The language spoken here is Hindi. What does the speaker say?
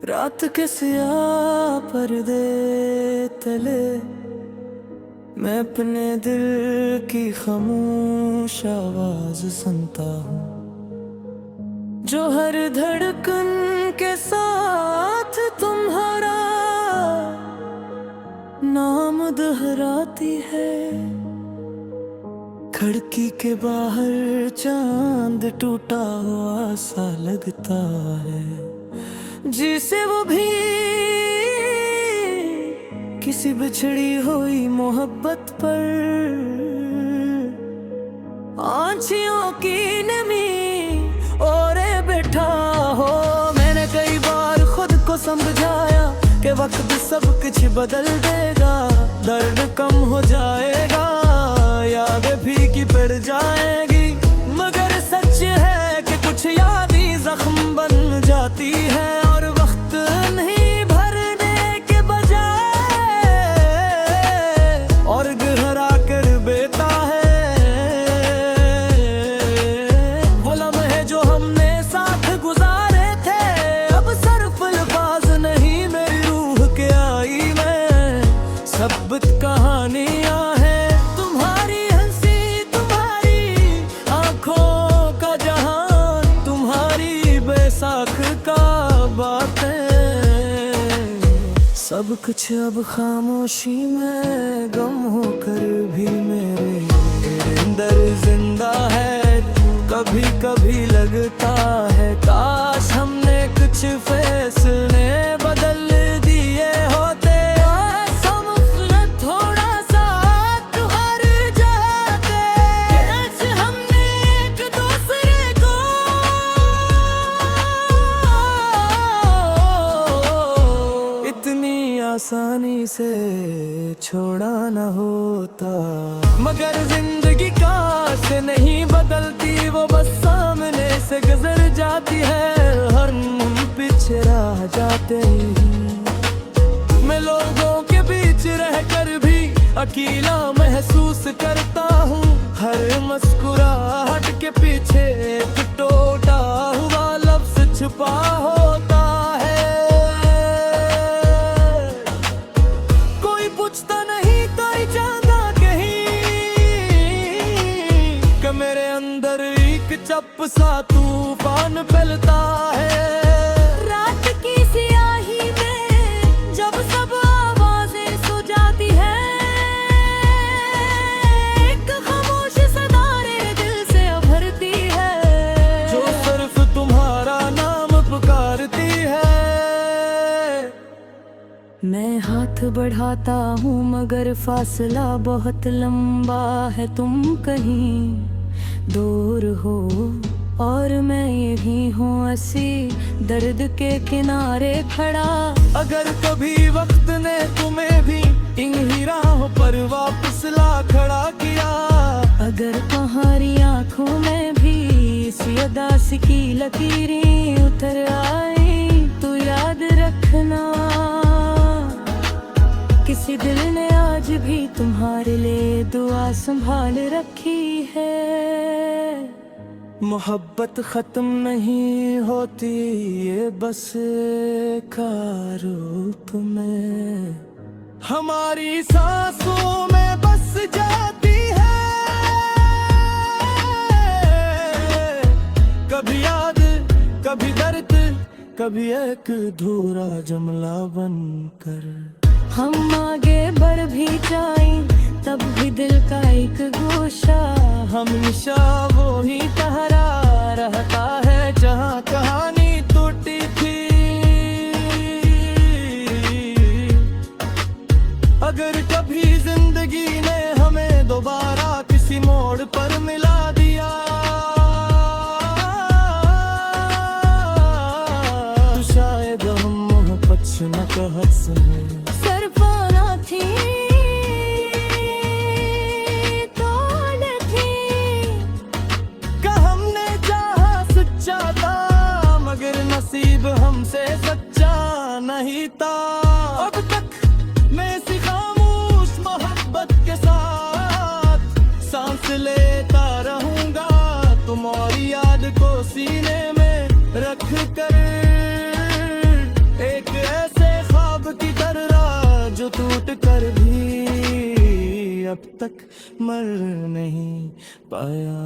रात के सियाह पर्दे तले मैं अपने दिल की खामोश आवाज सुनता हूँ, जो हर धड़कन के साथ तुम्हारा नाम दोहराती है। खिड़की के बाहर चांद टूटा हुआ सा लगता है, जिसे वो भी किसी बिछड़ी हुई मोहब्बत पर आँखियों की नमी ओरे बैठा हो। मैंने कई बार खुद को समझाया कि वक्त सब कुछ बदल देगा, दर्द कम हो जाएगा, यादें फीकी पड़ जाएगी, मगर सच है कि कुछ यादें जख्म बन जाती है और वक्त नहीं भरने के बजाय और गहरा कर बेता है। वो लम्हे जो हमने साथ गुजारे थे अब सिर्फ अल्फाज नहीं मेरी रूह के आई में सबूत कहानियां हैं। तुम्हारी हंसी, तुम्हारी आंखों का जहान, तुम्हारी बैसाख का बातें, सब कुछ अब खामोशी में गम होकर भी मेरे अंदर जिंदा है। कभी कभी लगता है काश हमने कुछ फैसले बदल दिए होते, थोड़ा सा तुहार जाते, आज हमने एक दूसरे को इतनी आसानी से छोड़ा न होता। मगर जिंदगी काश नहीं बदलती, वो बस सामने से गुजर जाती है, हर पीछे रह जाते ही। मैं लोगों के बीच रहकर भी अकेला महसूस करता हूँ, हर मुस्कुराहट के पीछे एक टूटा हुआ लफ्ज छुपा होता है। कोई पूछता नहीं, कोई जानता कहीं कि मेरे अंदर एक चप सा तूफान फैलता है। रात की सियाही में जब सब आवाजें सो जाती है, एक खामोश सदारे दिल से भरती है, जो सिर्फ तुम्हारा नाम पुकारती है। मैं हाथ बढ़ाता हूँ मगर फासला बहुत लंबा है, तुम कहीं दूर हो और मैं यही हूँ हंसी दर्द के किनारे खड़ा। अगर कभी वक्त ने तुम्हें भी इन ही राहों पर वापस ला खड़ा किया, अगर तुम्हारी आंखों में भी इसी उदासी की लकीरें उतर आई तो याद रखना, किसी दिल ने आज भी तुम्हारे लिए दुआ संभाल रखी है। मोहब्बत खत्म नहीं होती, ये बस का रूप में हमारी सांसों में बस जाती है। कभी याद, कभी दर्द, कभी एक अधूरा जुमला बनकर हम आगे बढ़ भी जाएं, तब भी दिल का एक गोशा हमेशा वो ही ठहरा रहता है जहाँ कहानी टूटी थी। अगर कभी जिंदगी ने हमें दोबारा किसी मोड़ पर मिला दिया, तो शायद हम मोहब्बत न कह सके, सिर्फ आना थी नसीब हमसे सच्चा नहीं था। अब तक मैं इसी खामोश मोहब्बत के सीने में रख कर, एक ऐसे ख्वाब की तरह जो टूट कर भी अब तक मर नहीं पाया।